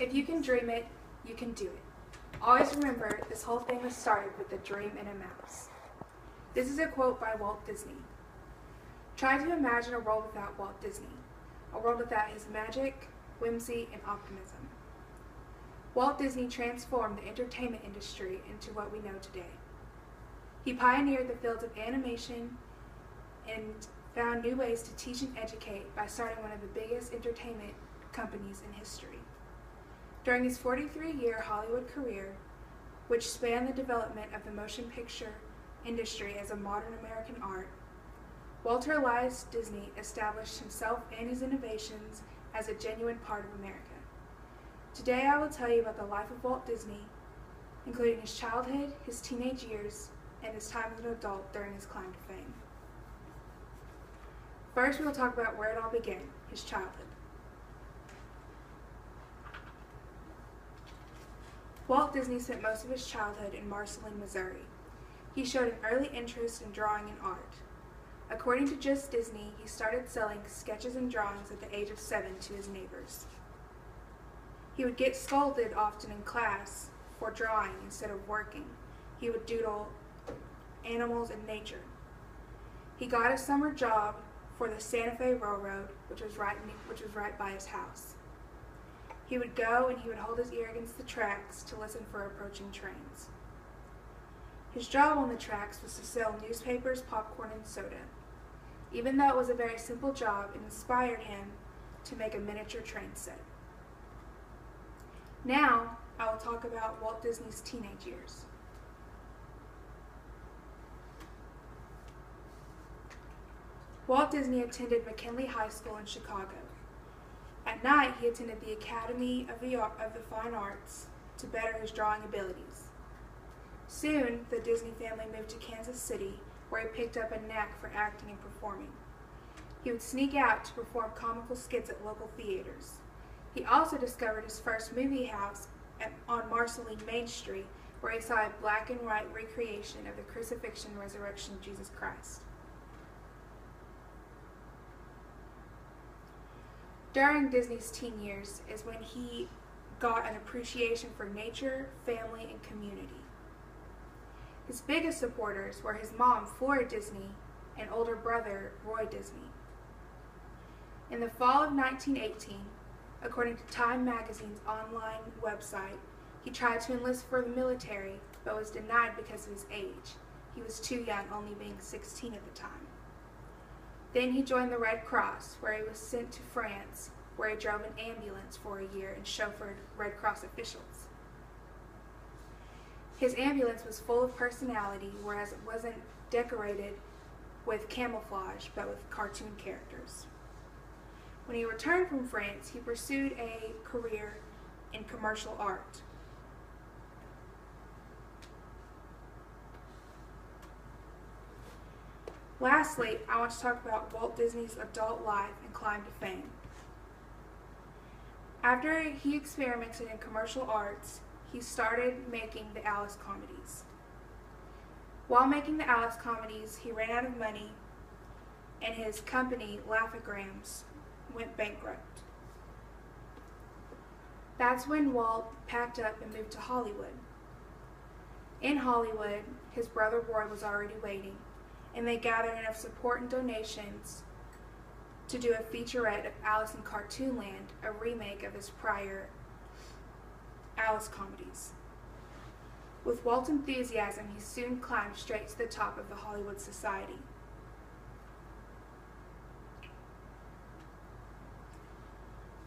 If you can dream it, you can do it. Always remember, this whole thing was started with a dream and a mouse. This is a quote by Walt Disney. Try to imagine a world without Walt Disney, a world without his magic, whimsy, and optimism. Walt Disney transformed the entertainment industry into what we know today. He pioneered the fields of animation and found new ways to teach and educate by starting one of the biggest entertainment companies in history. During his 43-year Hollywood career, which spanned the development of the motion picture industry as a modern American art, Walter Elias Disney established himself and his innovations as a genuine part of America. Today I will tell you about the life of Walt Disney, including his childhood, his teenage years, and his time as an adult during his climb to fame. First, we will talk about where it all began, his childhood. Walt Disney spent most of his childhood in Marceline, Missouri. He showed an early interest in drawing and art. According to Just Disney, he started selling sketches and drawings at the age of 7 to his neighbors. He would get scolded often in class for drawing instead of working. He would doodle animals and nature. He got a summer job for the Santa Fe Railroad, which was right by his house. He would go and he would hold his ear against the tracks to listen for approaching trains. His job on the tracks was to sell newspapers, popcorn, and soda. Even though it was a very simple job, it inspired him to make a miniature train set. Now, I will talk about Walt Disney's teenage years. Walt Disney attended McKinley High School in Chicago. At night, he attended the Academy of the Fine Arts to better his drawing abilities. Soon, the Disney family moved to Kansas City, where he picked up a knack for acting and performing. He would sneak out to perform comical skits at local theaters. He also discovered his first movie house on Marceline Main Street, where he saw a black and white recreation of the crucifixion and resurrection of Jesus Christ. During Disney's teen years is when he got an appreciation for nature, family, and community. His biggest supporters were his mom, Flora Disney, and older brother, Roy Disney. In the fall of 1918, according to Time magazine's online website, he tried to enlist for the military, but was denied because of his age. He was too young, only being 16 at the time. Then he joined the Red Cross, where he was sent to France, where he drove an ambulance for a year and chauffeured Red Cross officials. His ambulance was full of personality, whereas it wasn't decorated with camouflage, but with cartoon characters. When he returned from France, he pursued a career in commercial art. Lastly, I want to talk about Walt Disney's adult life and climb to fame. After he experimented in commercial arts, he started making the Alice comedies. While making the Alice comedies, he ran out of money, and his company, Laugh-O-Grams, went bankrupt. That's when Walt packed up and moved to Hollywood. In Hollywood, his brother Roy was already waiting, and they gathered enough support and donations to do a featurette of Alice in Cartoonland, a remake of his prior Alice comedies. With Walt's enthusiasm, he soon climbed straight to the top of the Hollywood society.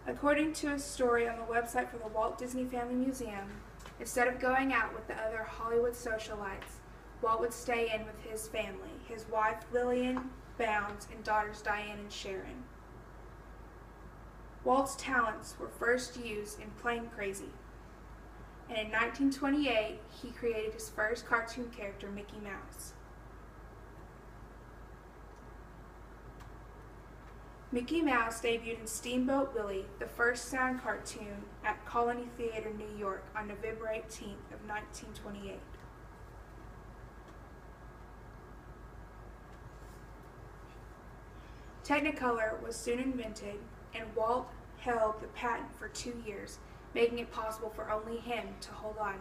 According to a story on the website for the Walt Disney Family Museum, instead of going out with the other Hollywood socialites, Walt would stay in with his family, his wife Lillian Bounds and daughters Diane and Sharon. Walt's talents were first used in Plane Crazy, and in 1928 he created his first cartoon character, Mickey Mouse. Mickey Mouse debuted in Steamboat Willie, the first sound cartoon, at Colony Theater, New York on November 18th of 1928. Technicolor was soon invented, and Walt held the patent for 2 years, making it possible for only him to hold on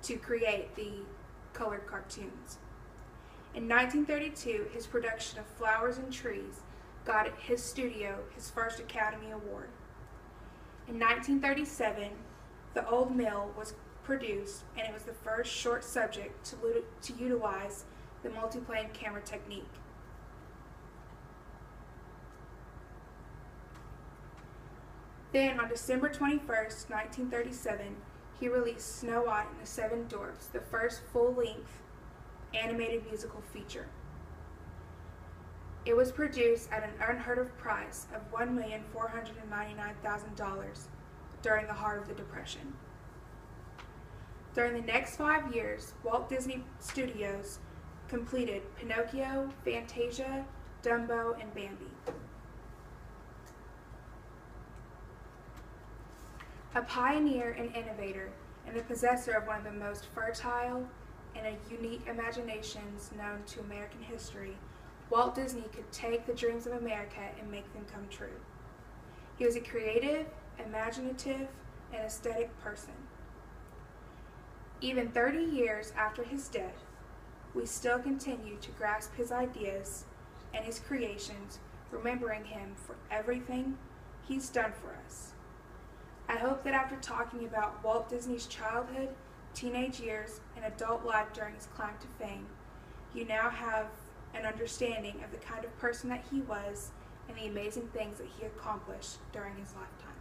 to create the colored cartoons. In 1932, his production of Flowers and Trees got his studio his first Academy Award. In 1937, The Old Mill was produced, and it was the first short subject to utilize the multiplane camera technique. Then, on December 21st, 1937, he released Snow White and the Seven Dwarfs, the first full-length animated musical feature. It was produced at an unheard-of price of $1,499,000 during the heart of the Depression. During the next 5 years, Walt Disney Studios completed Pinocchio, Fantasia, Dumbo, and Bambi. A pioneer and innovator, and the possessor of one of the most fertile and unique imaginations known to American history, Walt Disney could take the dreams of America and make them come true. He was a creative, imaginative, and aesthetic person. Even 30 years after his death, we still continue to grasp his ideas and his creations, remembering him for everything he's done for us. I hope that after talking about Walt Disney's childhood, teenage years, and adult life during his climb to fame, you now have an understanding of the kind of person that he was and the amazing things that he accomplished during his lifetime.